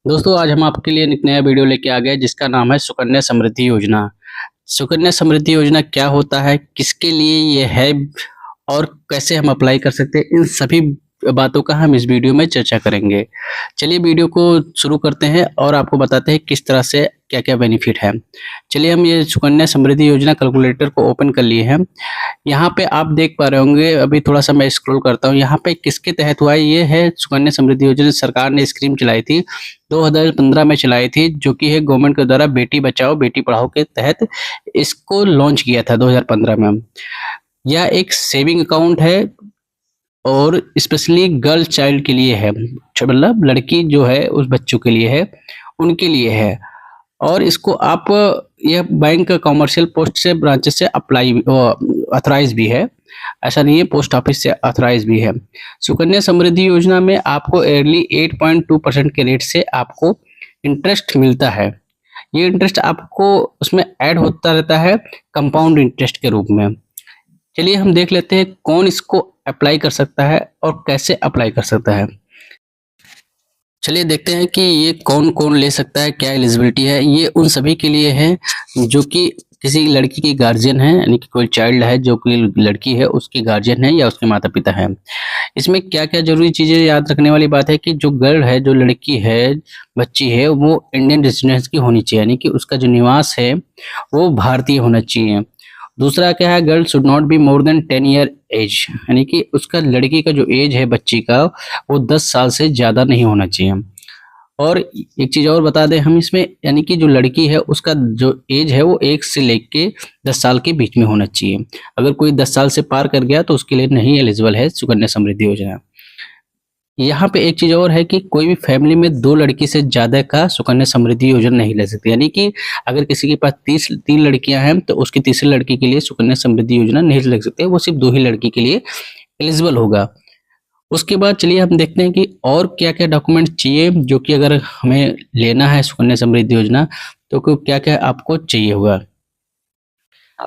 दोस्तों आज हम आपके लिए एक नया वीडियो लेके आ गए जिसका नाम है सुकन्या समृद्धि योजना। सुकन्या समृद्धि योजना क्या होता है, किसके लिए ये है और कैसे हम अप्लाई कर सकते हैं, इन सभी बातों का हम इस वीडियो में चर्चा करेंगे। चलिए वीडियो को शुरू करते हैं और आपको बताते हैं किस तरह से क्या-क्या बेनिफिट है। चलिए हम ये सुकन्या समृद्धि योजना कैलकुलेटर को ओपन कर लिए हैं। यहाँ पे आप देख पा रहे होंगे, अभी थोड़ा-सा मैं स्क्रॉल करता हूँ। यहाँ पे किसके तहत हुआ है, ये है सुकन्या समृद्धि योजना। सरकार ने स्कीम चलाई थी, 2015 में चलाई थी, जो कि है गवर्नमेंट के द्वारा बेटी बचाओ बेटी पढ़ाओ के तहत इसको लॉन्च किया था 2015 में। यह एक सेविंग अकाउंट है और स्पेशली गर्ल चाइल्ड के लिए है, मतलब लड़की जो है उस बच्चों के लिए है, उनके लिए है। और इसको आप यह बैंक कॉमर्शियल पोस्ट से ब्रांचेस से अप्लाई ऑथराइज भी है, ऐसा नहीं है, पोस्ट ऑफिस से ऑथराइज भी है। सुकन्या समृद्धि योजना में आपको ईयरली 8.2% के रेट से आपको इंटरेस्ट मिलता है। ये इंटरेस्ट आपको उसमें ऐड होता रहता है कंपाउंड इंटरेस्ट के रूप में। चलिए हम देख लेते हैं कौन इसको अप्लाई कर सकता है और कैसे अप्लाई कर सकता है। चलिए देखते हैं कि ये कौन-कौन ले सकता है, क्या एलिजिबिलिटी है। ये उन सभी के लिए है जो कि किसी लड़की के गार्जियन है, यानी कि कोई चाइल्ड है जो कि लड़की है उसके गार्जियन है या उसके माता-पिता हैं। इसमें क्या-क्या ज़रूरी चीज़ें याद रखने वाली बात है कि जो गर्ल है, जो लड़की है, बच्ची है, वो इंडियन रेजिडेंस की होनी चाहिए, यानी कि उसका जो निवास है वो भारतीय होना चाहिए। दूसरा क्या है, girl should not be more than 10 year age, यानी कि उसका लड़की का जो एज है बच्ची का वो 10 साल से ज़्यादा नहीं होना चाहिए। और एक चीज़ और बता दें हम इसमें, यानी कि जो लड़की है उसका जो एज है वो 1 से लेके 10 साल के बीच में होना चाहिए। अगर कोई 10 साल से पार कर गया तो उसके लिए नहीं एलिजिबल है सुकन्या समृद्धि योजना। यहाँ पे एक चीज़ और है कि कोई भी फैमिली में 2 लड़की से ज़्यादा का सुकन्या समृद्धि योजना नहीं ले सकती, यानी कि अगर किसी के पास 3 लड़कियां हैं तो उसकी तीसरी लड़की के लिए सुकन्या समृद्धि योजना नहीं ले सकते, वो सिर्फ 2 ही लड़की के लिए एलिजिबल होगा। उसके बाद चलिए हम देखते हैं कि और क्या-क्या डॉक्यूमेंट चाहिए, जो कि अगर हमें लेना है सुकन्या समृद्धि योजना तो क्या-क्या आपको चाहिए होगा।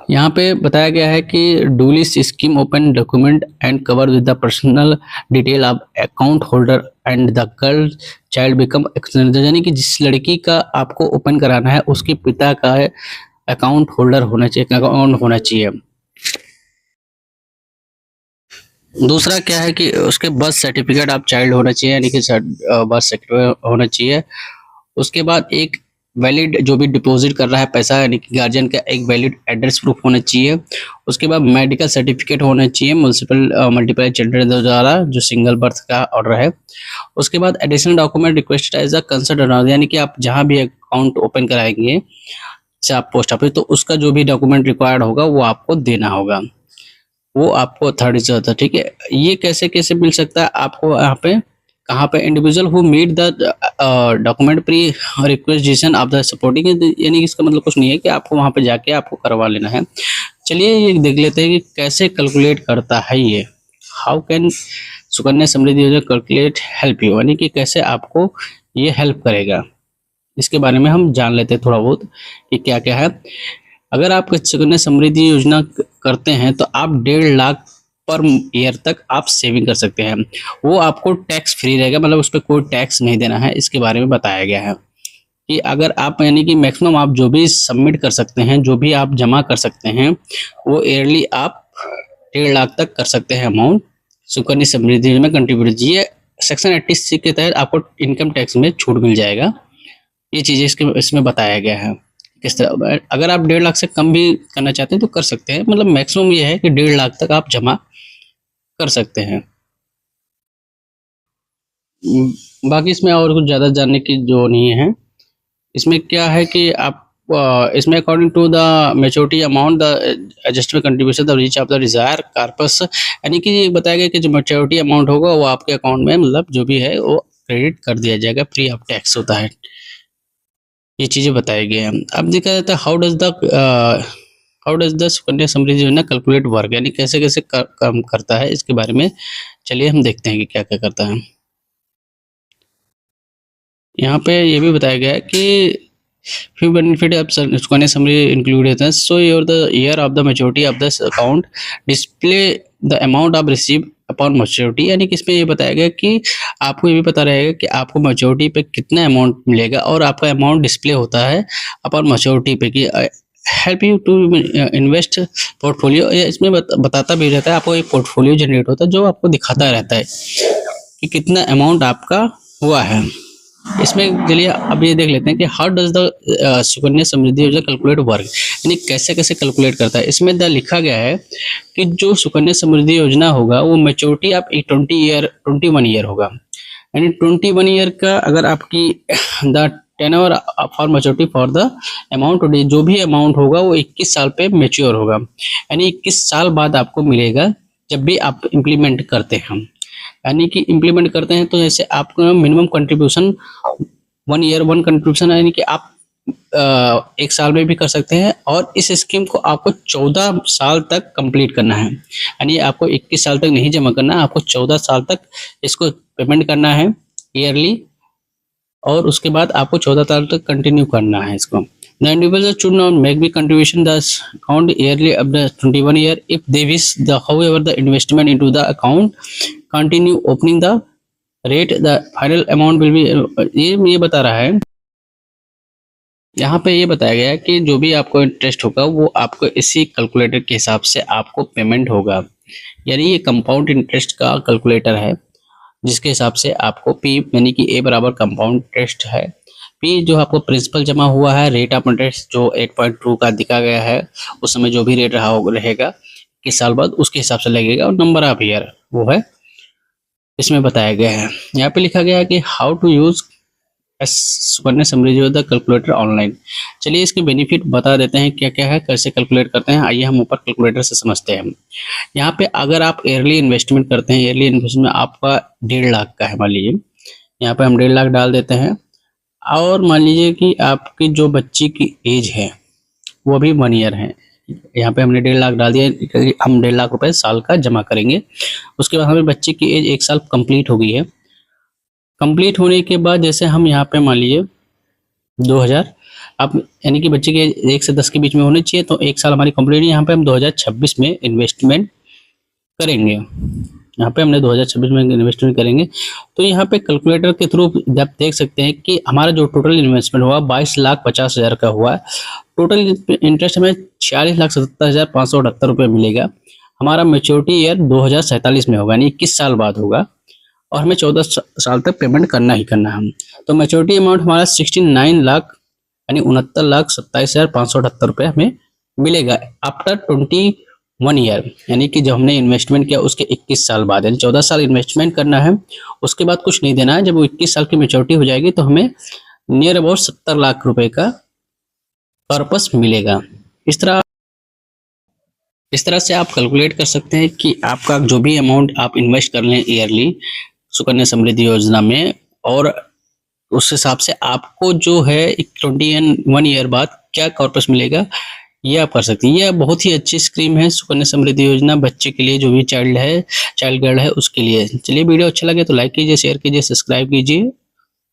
यहाँ पे बताया गया है कि duly scheme open document and cover with the personal detail of account holder and the girl child become extended, यानी कि जिस लड़की का आपको ओपन कराना है उसके पिता का अकाउंट होल्डर होना चाहिए, अकाउंट होना चाहिए। दूसरा क्या है कि उसके बर्थ सर्टिफिकेट ऑफ चाइल्ड होना चाहिए, यानी कि बर्थ सर्टिफिकेट होना चाहिए। उसके बाद एक वैलिड जो भी डिपॉजिट कर रहा है पैसा, यानी कि गार्जियन का एक वैलिड एड्रेस प्रूफ होना चाहिए। उसके बाद मेडिकल सर्टिफिकेट होना चाहिए म्युनिसिपल मल्टीपल चिल्ड्रन द्वारा जो सिंगल बर्थ का ऑर्डर है। उसके बाद additional document requested as a concern, यानी कि आप जहाँ भी अकाउंट ओपन कराएंगे जैसे आप पोस्ट ऑफिस, तो उसका जो भी डॉक्यूमेंट रिक्वायर्ड होगा वो आपको देना होगा, वो आपको अथॉरिटी से होता है। ठीक है, ये कैसे मिल सकता है आपको यहाँ पे, कहाँ पे, individual who meet the document pre requisition of the supporting, यानी कि इसका मतलब कुछ नहीं है कि आपको वहाँ पे जाके आपको करवा लेना है। चलिए ये देख लेते हैं कि कैसे कैलकुलेट करता है ये। हाउ कैन सुकन्या समृद्धि योजना कैलकुलेट हेल्प यू, यानी कि कैसे आपको ये हेल्प करेगा, इसके बारे में हम जान लेते हैं थोड़ा बहुत कि क्या क्या है। अगर आप सुकन्या समृद्धि योजना करते हैं तो आप 1.5 लाख पर ईयर तक आप सेविंग कर सकते हैं। वो आपको टैक्स फ्री रहेगा, मतलब उस पर कोई टैक्स नहीं देना है, इसके बारे में बताया गया है कि अगर आप, यानी कि मैक्सिमम आप जो भी सबमिट कर सकते हैं, जो भी आप जमा कर सकते हैं, वो ईयरली आप 1.5 लाख तक कर सकते हैं अमाउंट सुकन्या समृद्धि योजना में कंट्रीब्यूट। ये सेक्शन 86 के तहत आपको इनकम टैक्स में छूट मिल जाएगा। ये चीज़ें इसमें बताया गया है किस तरह। अगर आप 1.5 लाख से कम भी करना चाहते हैं तो कर सकते हैं, मतलब मैक्सिमम ये है कि 1.5 लाख तक आप जमा कर सकते हैं। बाकी इसमें और कुछ ज़्यादा जानने की जो नहीं है। इसमें क्या है कि आप इसमें according to the maturity amount the adjustment contribution the reach of the desire corpus, यानी कि ये बताया गया कि जो मैच्योरिटी अमाउंट होगा वो आपके अकाउंट में, मतलब जो भी है वो क्रेडिट कर दिया जाएगा, फ्री ऑफ टैक्स होता है। ये चीज़ें बताई गई हैं। अब देखा जाता है how does the Sukanya Samriddhi योजना कैलकुलेट वर्क, यानी कैसे काम करता है, इसके बारे में चलिए हम देखते हैं कि क्या क्या करता है। यहाँ पे ये भी बताया गया है कि few benefit of Sukanya Samriddhi included है, so your the year of the maturity of this account display the amount of received upon maturity, यानी कि इसमें ये बताया गया कि आपको ये भी पता रहेगा कि आपको मैच्योरिटी पे कितना अमाउंट मिलेगा और आपका अमाउंट डिस्प्ले होता है अपॉन मैच्योरिटी पे कि help you to invest portfolio. इसमें बताता भी रहता है, आपको एक पोर्टफोलियो जनरेट होता है जो आपको दिखाता रहता है कि कितना अमाउंट आपका हुआ है। इसमें चलिए अब ये देख लेते हैं कि how does the Sukanya Samriddhi योजना कैलकुलेट वर्क, यानी कैसे कैसे कैलकुलेट करता है। इसमें लिखा गया है कि जो सुकन्या समृद्धि योजना होगा वो मैच्योरिटी आप 21 ईयर होगा, यानी 21 ईयर का अगर आपकी the tenure for maturity for the amount, जो भी अमाउंट होगा वो 21 साल पे मैच्योर होगा, यानी 21 साल बाद आपको मिलेगा जब भी आप इम्प्लीमेंट करते हैं। यानी कि इम्प्लीमेंट करते हैं तो जैसे आपको मिनिमम कंट्रीब्यूशन 1 ईयर 1 कंट्रीब्यूशन, यानी कि आप 1 साल में भी कर सकते हैं और इस स्कीम को आपको 14 साल तक कंप्लीट करना है, यानी आपको 21 साल तक नहीं जमा करना, आपको 14 साल तक इसको पेमेंट करना है ईयरली, और उसके बाद आपको 14 साल तक कंटिन्यू करना है इसको। The individual should not make the contribution the account yearly up to 21 year if they wish. However, the investment into the account continue opening the rate, the final amount will be ये बता रहा है, यहाँ पे ये बताया गया है कि जो भी आपको इंटरेस्ट होगा वो आपको इसी कैलकुलेटर के हिसाब से आपको पेमेंट होगा, यानी ये कंपाउंड इंटरेस्ट का कैलकुलेटर है जिसके हिसाब से आपको पी यानी कि ए बराबर कंपाउंड इंटरेस्ट है, पी जो आपको प्रिंसिपल जमा हुआ है, रेट ऑफ इंटरेस्ट जो 8.2 का दिखा गया है उस समय जो भी रेट रहेगा किस साल बाद उसके हिसाब से लगेगा, और नंबर ऑफ ईयर वो है इसमें बताया गया है। यहाँ पे लिखा गया है कि how to use Sukanya Samriddhi योजना कैलकुलेटर ऑनलाइन। चलिए इसके बेनिफिट बता देते हैं क्या क्या है, कैसे कैलकुलेट करते हैं। आइए हम ऊपर कैलकुलेटर से समझते हैं। यहाँ पे अगर आप ईयरली इन्वेस्टमेंट करते हैं, ईयरली इन्वेस्टमेंट आपका 1.5 लाख का है मान लीजिए, यहाँ पे हम 1.5 लाख डाल देते हैं, और मान लीजिए कि आपकी जो बच्ची की एज है वो भी 1 ईयर है, यहाँ पे हमने 1.5 लाख डाल दिया, हम 1.5 लाख रुपए साल का जमा करेंगे। उसके बाद हमें बच्चे की एज 1 साल कंप्लीट हो गई है। कंप्लीट होने के बाद जैसे हम यहाँ पे मान लीजिए 2000 आप यानी कि बच्चे के 1 से 10 के बीच में होने चाहिए, तो 1 साल हमारी कंप्लीट है। यहाँ पे हम 2026 में इन्वेस्टमेंट करेंगे, यहाँ पे हमने 2026 में इन्वेस्टमेंट करेंगे। तो यहाँ पे कैलकुलेटर के थ्रू आप देख सकते हैं कि हमारा जो टोटल इन्वेस्टमेंट हुआ 22,50,000 का हुआ, टोटल इंटरेस्ट हमें 46,77,578 रुपये मिलेगा। हमारा मैच्योरिटी ईयर 2047 में होगा, यानी 21 साल बाद होगा, और हमें 14 साल तक पेमेंट करना ही करना है। तो मैच्योरिटी अमाउंट हमारा 69 लाख यानी 69,27,578 रुपये हमें मिलेगा आफ्टर 21 ईयर, यानी कि जब हमने इन्वेस्टमेंट किया उसके 21 साल बाद, यानी 14 साल इन्वेस्टमेंट करना है, उसके बाद कुछ नहीं देना है। जब वो 21 साल की मैच्योरिटी हो जाएगी तो हमें नियर अबाउट 70 लाख रुपए का पर्पस मिलेगा। इस तरह से आप कैलकुलेट कर सकते हैं कि आपका जो भी अमाउंट आप इन्वेस्ट कर लें ईयरली सुकन्या समृद्धि योजना में, और उस हिसाब से आपको जो है 21 ईयर बाद क्या कॉर्पस मिलेगा ये आप कर सकते हैं। यह बहुत ही अच्छी स्कीम है सुकन्या समृद्धि योजना, बच्चे के लिए, जो भी चाइल्ड गर्ल है उसके लिए। चलिए वीडियो अच्छा लगे तो लाइक कीजिए, शेयर कीजिए, सब्सक्राइब कीजिए।